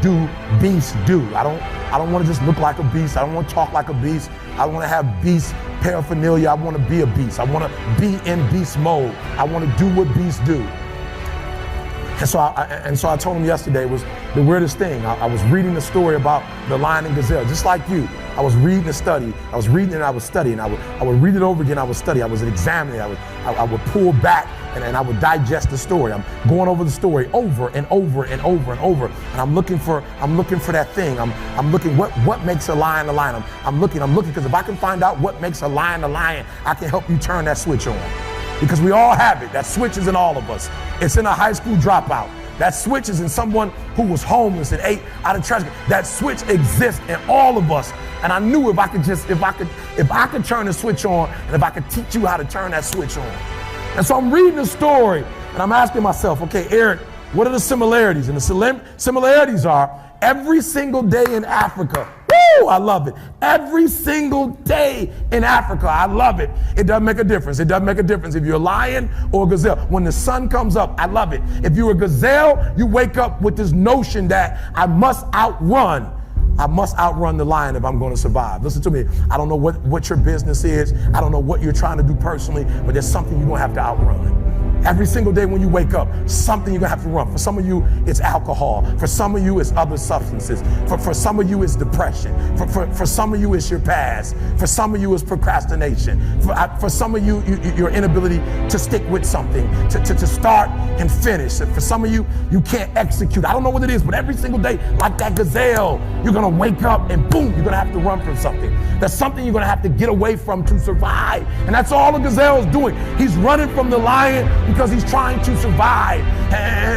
do beasts do. I don't want to just look like a beast. I don't want to talk like a beast. I want to have beast paraphernalia. I want to be a beast. I want to be in beast mode. I want to do what beasts do. And so I told him yesterday was the weirdest thing. I was reading the story about the lion and gazelle, just like you. I was reading the study. I was reading and I was studying. I would read it over again. I would study. I was examining. I would pull back and I would digest the story. I'm going over the story over and over and over and over. And I'm looking for that thing. I'm looking what makes a lion a lion. I'm looking because if I can find out what makes a lion, I can help you turn that switch on. Because we all have it. That switch is in all of us. It's in a high school dropout. That switch is in someone who was homeless and ate out of trash. That switch exists in all of us. And I knew if I could turn the switch on, and if I could teach you how to turn that switch on. And so I'm reading the story and I'm asking myself, okay, Eric, what are the similarities? And the similarities are every single day in Africa. Woo, I love it. Every single day in Africa, I love it. It doesn't make a difference. It doesn't make a difference if you're a lion or a gazelle. When the sun comes up, I love it. If you're a gazelle, you wake up with this notion that I must outrun the lion if I'm going to survive. Listen to me. I don't know what your business is. I don't know what you're trying to do personally, but there's something you're going to have to outrun. Every single day when you wake up, something you're gonna have to run. For some of you, it's alcohol. For some of you, it's other substances. For some of you, it's depression. For some of you, it's your past. For some of you, it's procrastination. For some of you, your inability to stick with something, to start and finish. For some of you, you can't execute. I don't know what it is, but every single day, like that gazelle, you're gonna wake up and boom, you're gonna have to run from something. There's something you're gonna have to get away from to survive. And that's all the gazelle is doing. He's running from the lion because he's trying to survive.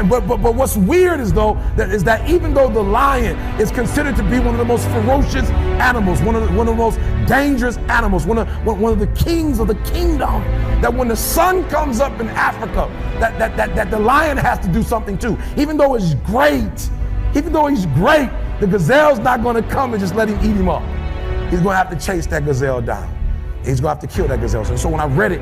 But what's weird is that even though the lion is considered to be one of the most ferocious animals, one of the most dangerous animals, one of the kings of the kingdom, that when the sun comes up in Africa, that the lion has to do something too. Even though he's great, the gazelle's not going to come and just let him eat him up. He's going to have to chase that gazelle down. He's going to have to kill that gazelle. And so when I read it,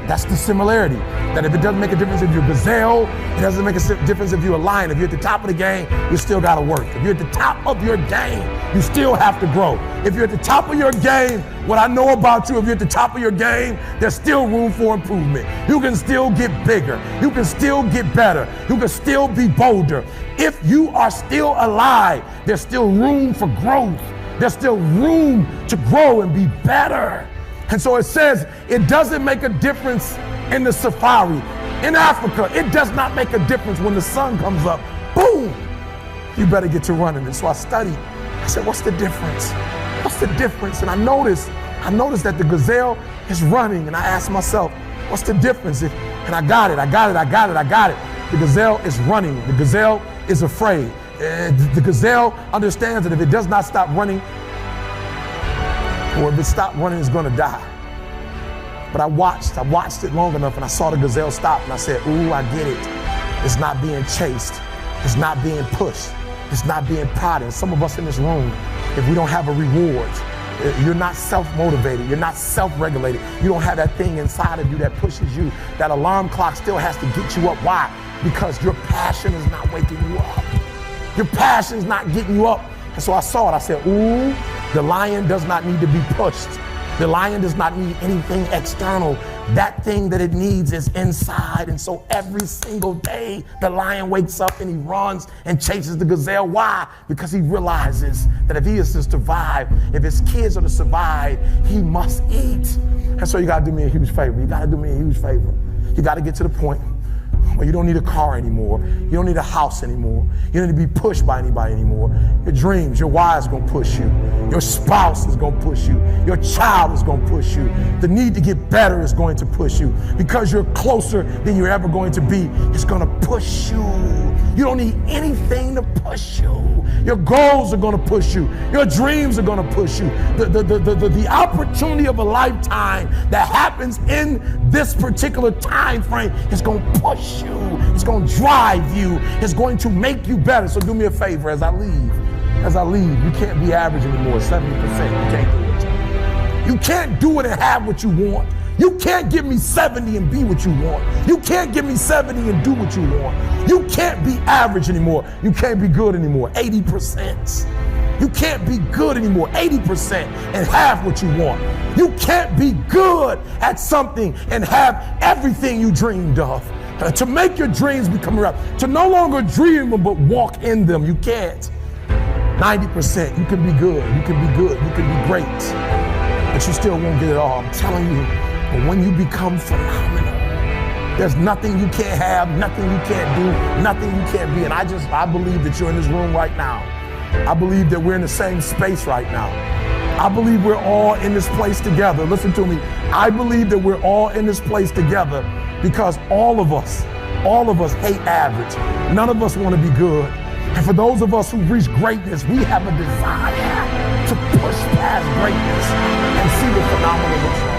that's the similarity. That if it doesn't make a difference if you're a gazelle, it doesn't make a difference if you're a lion. If you're at the top of the game, you still got to work. If you're at the top of your game, you still have to grow. If you're at the top of your game, what I know about you, if you're at the top of your game, there's still room for improvement. You can still get bigger. You can still get better. You can still be bolder. If you are still alive, there's still room for growth. There's still room to grow and be better. And so it says it doesn't make a difference in the safari. In Africa, it does not make a difference when the sun comes up. Boom! You better get to running. And so I studied. I said, what's the difference? What's the difference? And I noticed that the gazelle is running. And I asked myself, what's the difference? And I got it. The gazelle is running. The gazelle is afraid. The gazelle understands that if it does not stop running, or if it stopped running, it's going to die. But I watched it long enough and I saw the gazelle stop and I said, ooh, I get it. It's not being chased. It's not being pushed. It's not being prodded. Some of us in this room, if we don't have a reward, you're not self-motivated, you're not self-regulated, you don't have that thing inside of you that pushes you, that alarm clock still has to get you up. Why? Because your passion is not waking you up. Your passion is not getting you up. And so I saw it, I said, ooh, the lion does not need to be pushed. The lion does not need anything external. That thing that it needs is inside. And so every single day, the lion wakes up and he runs and chases the gazelle. Why? Because he realizes that if he is to survive, if his kids are to survive, he must eat. And so you gotta do me a huge favor. You gotta get to the point where you don't need a car anymore. You don't need a house anymore. You don't need to be pushed by anybody anymore. Your dreams, your wives gonna push you. Your spouse is gonna push you. Your child is gonna push you. The need to get better is going to push you. Because you're closer than you're ever going to be, it's gonna push you. You don't need anything to push you. Your goals are gonna push you. Your dreams are gonna push you. The opportunity of a lifetime that happens in this particular time frame is gonna push you. It's gonna drive you. It's going to make you better. So do me a favor as I leave, you can't be average anymore, 70%. You can't do it. You can't do it and have what you want. You can't give me 70 and be what you want. You can't give me 70 and do what you want. You can't be average anymore. You can't be good anymore. 80%. You can't be good anymore. 80% and have what you want. You can't be good at something and have everything you dreamed of. To make your dreams become real. To no longer dream them but walk in them. You can't. 90%. You can be good. You can be good. You can be great. But you still won't get it all. I'm telling you. But when you become phenomenal, there's nothing you can't have, nothing you can't do, nothing you can't be. And I believe that you're in this room right now. I believe that we're in the same space right now. I believe we're all in this place together. Listen to me. I believe that we're all in this place together because all of us hate average. None of us want to be good. And for those of us who've reached greatness, we have a desire to push past greatness and see what phenomenal looks like.